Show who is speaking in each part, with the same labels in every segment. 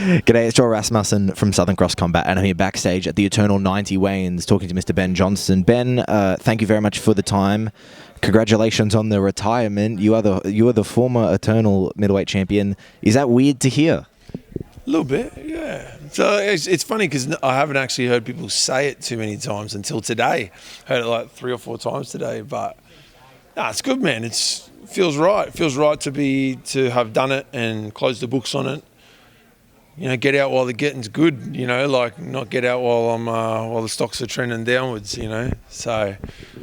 Speaker 1: G'day, it's Joel Rasmussen from Southern Cross Combat, and I'm here backstage at the Eternal 90 weigh-ins talking to Mr. Ben Johnston. Ben, thank you very much for the time. Congratulations on the retirement. You are the former Eternal middleweight champion. Is that weird to hear?
Speaker 2: A little bit, yeah. So it's funny because I haven't actually heard people say it too many times until today. Heard it like 3 or 4 times today, but it's good, man. It feels right. It feels right to have done it and close the books on it. You know, get out while the getting's good. You know, like not get out while the stocks are trending downwards. You know, so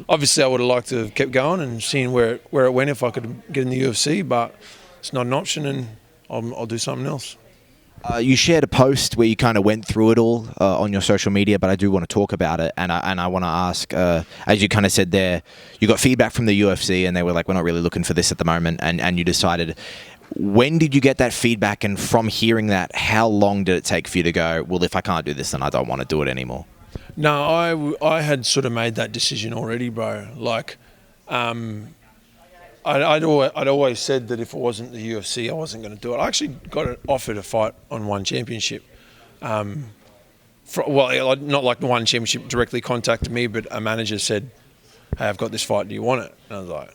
Speaker 2: obviously I would have liked to have kept going and seen where it went if I could get in the UFC, but it's not an option, and I'll do something else.
Speaker 1: You shared a post where you kind of went through it all on your social media, but I do want to talk about it, and I want to ask, as you kind of said there, you got feedback from the UFC, and they were like, we're not really looking for this at the moment, and you decided. When did you get that feedback, and from hearing that, how long did it take for you to go, well, if I can't do this, then I don't want to do it anymore?
Speaker 2: No, I had sort of made that decision already, bro. Like, I'd always said that if it wasn't the UFC, I wasn't going to do it. I actually got offered a fight on One Championship. Not like the One Championship directly contacted me, but a manager said, hey, I've got this fight, do you want it? And I was like,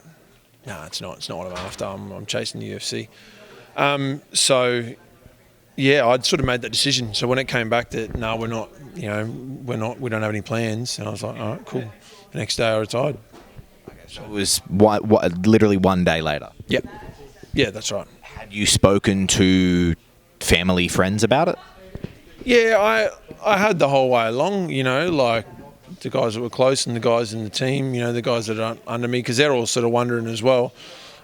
Speaker 2: no, it's not what I'm after. I'm chasing the UFC. So, yeah, I'd sort of made that decision. So when it came back that, no, we don't have any plans. And I was like, all right, cool. The next day I retired.
Speaker 1: So it was literally one day later?
Speaker 2: Yep. Yeah, that's right.
Speaker 1: Had you spoken to family, friends about it?
Speaker 2: Yeah, I had the whole way along, you know, like the guys that were close and the guys in the team, you know, the guys that are under me, because they're all sort of wondering as well,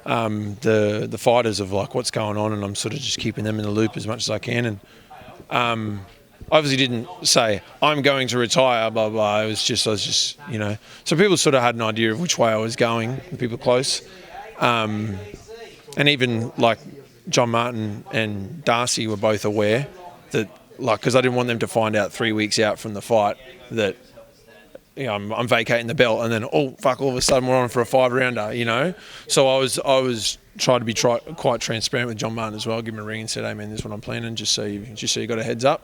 Speaker 2: the fighters of like what's going on, and I'm sort of just keeping them in the loop as much as I can. And obviously didn't say I'm going to retire, blah blah. I was just, you know. So people sort of had an idea of which way I was going. The people close, and even like John Martin and Darcy were both aware that, like, because I didn't want them to find out 3 weeks out from the fight that, you know, I'm vacating the belt, and then all of a sudden we're on for a 5-rounder, you know. So I was trying to be quite transparent with John Martin as well. Give him a ring and said, "Hey man, this is what I'm planning, just so you got a heads up."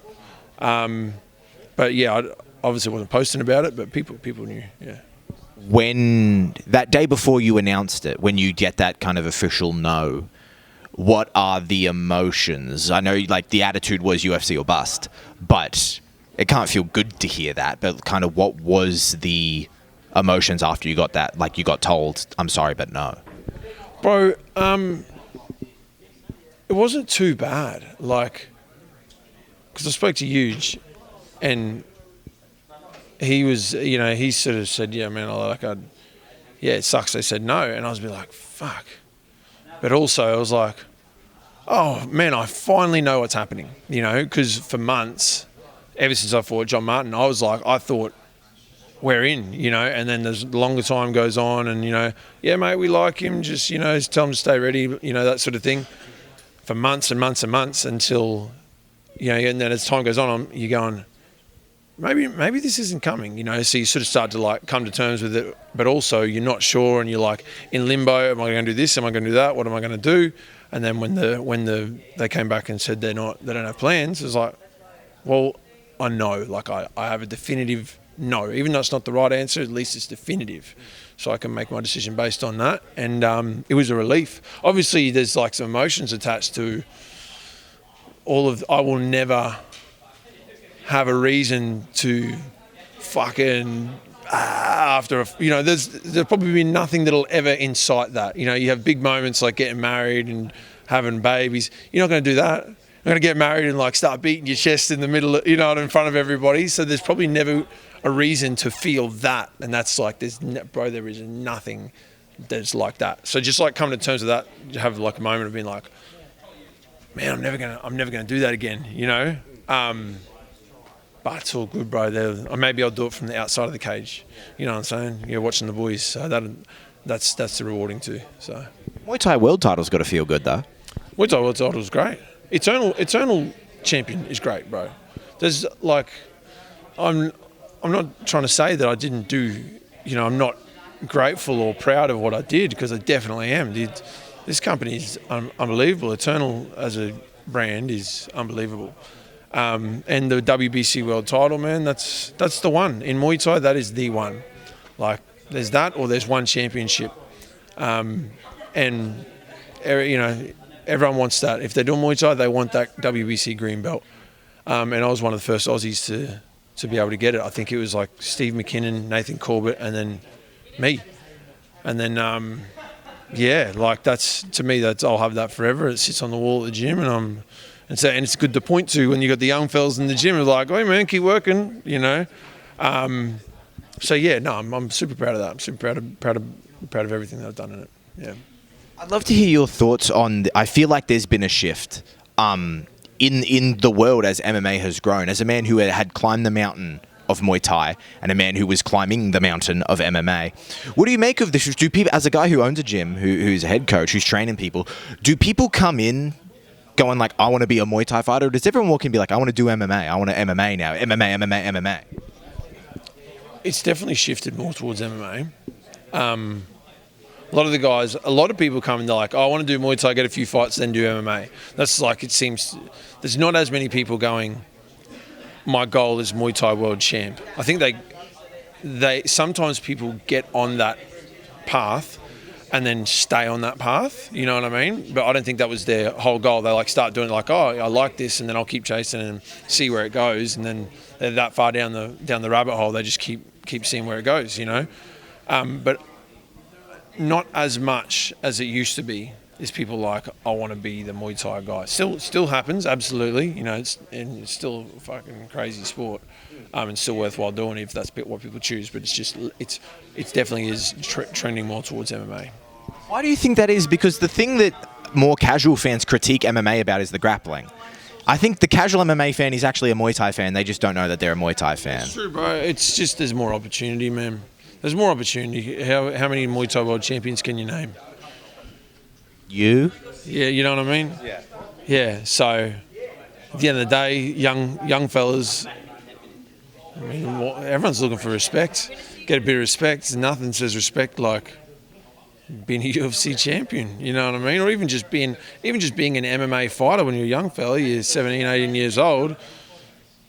Speaker 2: But yeah, I obviously wasn't posting about it, but people knew. Yeah.
Speaker 1: When that day before you announced it, when you get that kind of official no, what are the emotions? I know, like, the attitude was UFC or bust, but it can't feel good to hear that, but kind of what was the emotions after you got that? Like, you got told, I'm sorry, but no.
Speaker 2: Bro, it wasn't too bad. Like, because I spoke to Huge, and he was, you know, he sort of said, yeah, man, it sucks they said no. And I was a bit like, fuck. But also I was like, oh man, I finally know what's happening, you know, because for months, ever since I fought John Martin, I was like, I thought we're in, you know, and then the longer time goes on and, you know, yeah, mate, we like him, just, you know, just tell him to stay ready, you know, that sort of thing, for months and months and months until, you know, and then as time goes on, you're going, maybe this isn't coming, you know, so you sort of start to like come to terms with it, but also you're not sure and you're like in limbo, am I going to do this, am I going to do that, what am I going to do? And then when they came back and said they don't have plans, it's like, well, I know, like I have a definitive no, even though it's not the right answer, at least it's definitive, so I can make my decision based on that. And it was a relief. Obviously there's like some emotions attached to I will never have a reason to fucking there's probably been nothing that'll ever incite that. You know, you have big moments like getting married and having babies. You're not going to do that. You're going to get married and like start beating your chest in the middle, you know, in front of everybody. So there's probably never a reason to feel that. And that's like, there is nothing that's like that. So just like coming to terms with that, you have like a moment of being like, man, I'm never gonna do that again, you know. But it's all good, bro. Or maybe I'll do it from the outside of the cage. You know what I'm saying? You're watching the boys, so that's the rewarding too. So
Speaker 1: Muay Thai world title's got to feel good though.
Speaker 2: Muay Thai world title's great. Eternal champion is great, bro. There's like, I'm not trying to say that I didn't do, you know, I'm not grateful or proud of what I did, because I definitely am. This company is unbelievable. Eternal as a brand is unbelievable. And the WBC world title, man, that's the one. In Muay Thai, that is the one. Like, there's that or there's one championship. And, everyone wants that. If they're doing Muay Thai, they want that WBC green belt. And I was one of the first Aussies to be able to get it. I think it was like Steve McKinnon, Nathan Corbett, and then me. And then, that's, to me, I'll have that forever. It sits on the wall at the gym, and it's good to point to when you got the young fellas in the gym. It's like, hey man, keep working, I'm super proud of that. I'm super proud of everything that I've done in it. Yeah.
Speaker 1: I'd love to hear your thoughts on. I feel like there's been a shift in the world as MMA has grown. As a man who had climbed the mountain of Muay Thai and a man who was climbing the mountain of MMA, what do you make of this? Do people, as a guy who owns a gym, who's a head coach, who's training people, do people come in going like, I want to be a Muay Thai fighter? Or does everyone walk in and be like, I want to do MMA, I want to MMA now, MMA?
Speaker 2: It's definitely shifted more towards MMA. A lot of people come and they're like, oh, I want to do Muay Thai, get a few fights, then do MMA. That's like, it seems, there's not as many people going, my goal is Muay Thai world champ. I think they sometimes people get on that path and then stay on that path, you know what I mean? But I don't think that was their whole goal. They start doing like, oh, I like this, and then I'll keep chasing and see where it goes. And then they're that far down the rabbit hole, they just keep seeing where it goes, But not as much as it used to be is people like, I want to be the Muay Thai guy. Still happens, absolutely. It's still a fucking crazy sport, and still worthwhile doing if that's what people choose. But it's definitely is trending more towards MMA.
Speaker 1: Why do you think that is? Because the thing that more casual fans critique MMA about is the grappling. I think the casual MMA fan is actually a Muay Thai fan. They just don't know that they're a Muay Thai fan.
Speaker 2: It's true, bro. It's just there's more opportunity, man. There's more opportunity. How many Muay Thai world champions can you name?
Speaker 1: You?
Speaker 2: Yeah, you know what I mean?
Speaker 1: Yeah.
Speaker 2: Yeah, so at the end of the day, young fellas, I mean, everyone's looking for respect. Get a bit of respect. Nothing says respect like being a UFC champion, you know what I mean? Or even just being an MMA fighter when you're a young fella, you're 17, 18 years old.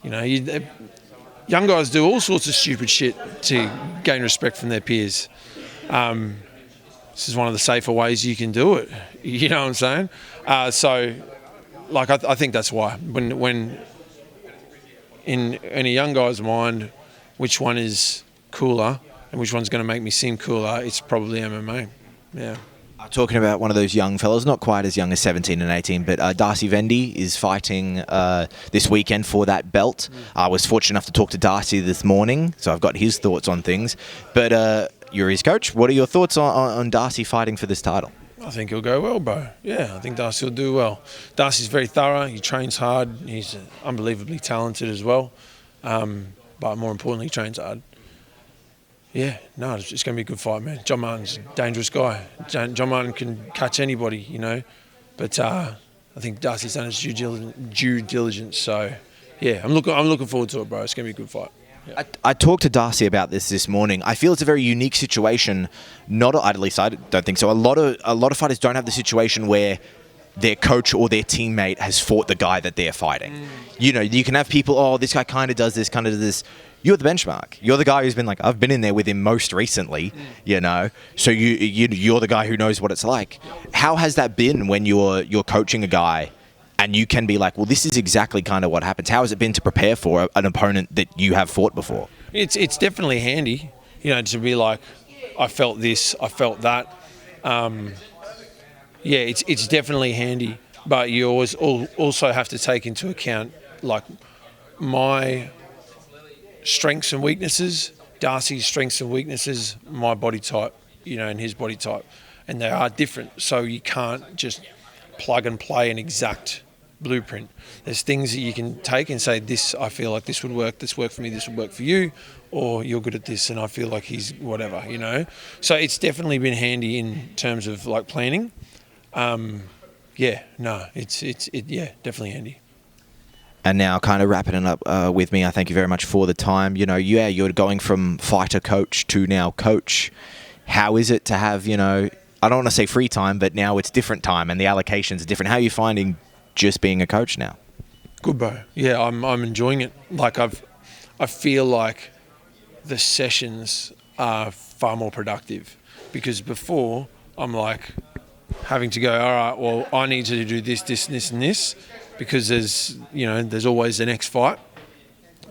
Speaker 2: Young guys do all sorts of stupid shit to gain respect from their peers. This is one of the safer ways you can do it. You know what I'm saying? I think that's why. When in a young guy's mind, which one is cooler and which one's going to make me seem cooler, it's probably MMA. Yeah.
Speaker 1: Talking about one of those young fellas, not quite as young as 17 and 18, but Darcy Vendy is fighting this weekend for that belt. I was fortunate enough to talk to Darcy this morning, so I've got his thoughts on things. But you're his coach. What are your thoughts on Darcy fighting for this title?
Speaker 2: I think he'll go well, bro. Yeah, I think Darcy will do well. Darcy's very thorough. He trains hard. He's unbelievably talented as well. But more importantly, he trains hard. Yeah, no, it's going to be a good fight, man. John Martin's a dangerous guy. John Martin can catch anybody, But I think Darcy's done his due diligence. So, yeah, I'm looking forward to it, bro. It's going to be a good fight. Yeah.
Speaker 1: I talked to Darcy about this morning. I feel it's a very unique situation. At least I don't think so. A lot of fighters don't have the situation where their coach or their teammate has fought the guy that they're fighting. You can have people, oh, this guy kind of does this, kind of does this. You're the benchmark. You're the guy who's been like, I've been in there with him most recently, So you're the guy who knows what it's like. How has that been when you're coaching a guy and you can be like, well, this is exactly kind of what happens? How has it been to prepare for an opponent that you have fought before?
Speaker 2: It's definitely handy, to be like, I felt this, I felt that. It's definitely handy, but you always also have to take into account like my strengths and weaknesses, Darcy's strengths and weaknesses, my body type, and his body type, and they are different. So you can't just plug and play an exact blueprint. There's things that you can take and say, this, I feel like this would work, this worked for me, this would work for you, or you're good at this and I feel like he's whatever, So it's definitely been handy in terms of like planning. Definitely handy.
Speaker 1: And now kind of wrapping it up with me, I thank you very much for the time. You're going from fighter coach to now coach. How is it to have, I don't want to say free time, but now it's different time and the allocations are different. How are you finding just being a coach now?
Speaker 2: Good, bro. Yeah, I'm enjoying it. Like I feel like the sessions are far more productive, because before I'm like having to go, all right, well, I need to do this, this, this, and this, because there's always the next fight.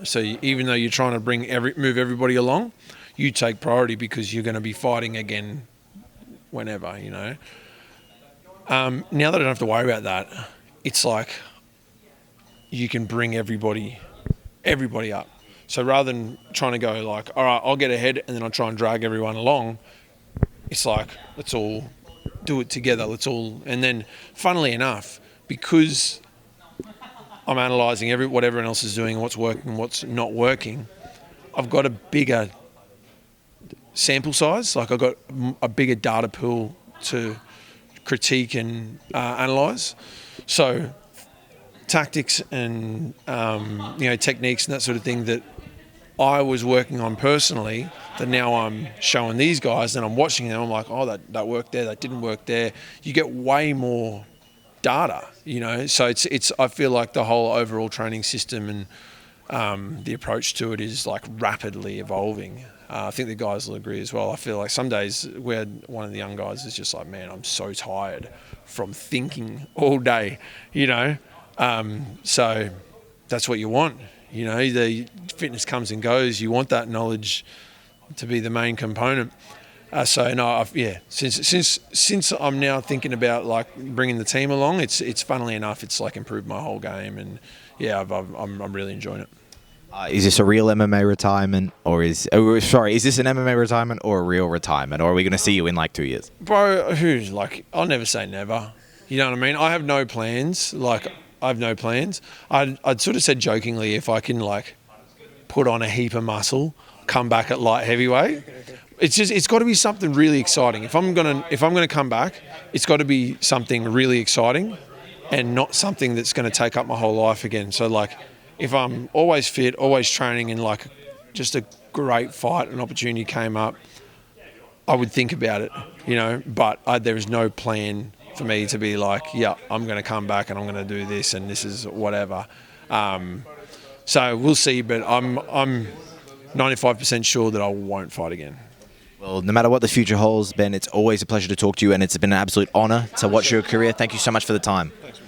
Speaker 2: So even though you're trying to move everybody along, you take priority because you're going to be fighting again whenever, Now that I don't have to worry about that, it's like you can bring everybody up. So rather than trying to go like, all right, I'll get ahead and then I'll try and drag everyone along, it's like, let's all do it together. And then funnily enough, because I'm analysing what everyone else is doing and what's working and what's not working, I've got a bigger sample size. Like I've got a bigger data pool to critique and analyse. So tactics and techniques and that sort of thing that I was working on personally, that now I'm showing these guys and I'm watching them, I'm like, oh, that worked there, that didn't work there. You get way more data, So it's I feel like the whole overall training system and the approach to it is like rapidly evolving. I think the guys will agree as well. I feel like some days where one of the young guys is just like, man, I'm so tired from thinking all day, So that's what you want. The fitness comes and goes. You want that knowledge to be the main component. Since I'm now thinking about like bringing the team along, it's funnily enough, it's like improved my whole game, and yeah, I'm really enjoying it.
Speaker 1: Is this a real MMA retirement, or is this an MMA retirement or a real retirement, or are we going to see you in like 2 years?
Speaker 2: Bro, I'll never say never. You know what I mean? I have no plans. I'd sort of said jokingly, if I can like put on a heap of muscle, come back at light heavyweight. It's got to be something really exciting. If I'm gonna come back, it's got to be something really exciting, and not something that's going to take up my whole life again. So like, if I'm always fit, always training, and like just a great fight, an opportunity came up, I would think about it, But there is no plan for me to be like, yeah, I'm going to come back and I'm going to do this and this is whatever. So we'll see, but I'm 95% sure that I won't fight again.
Speaker 1: Well, no matter what the future holds, Ben, it's always a pleasure to talk to you, and it's been an absolute honour to watch your career. Thank you so much for the time.
Speaker 2: Thanks,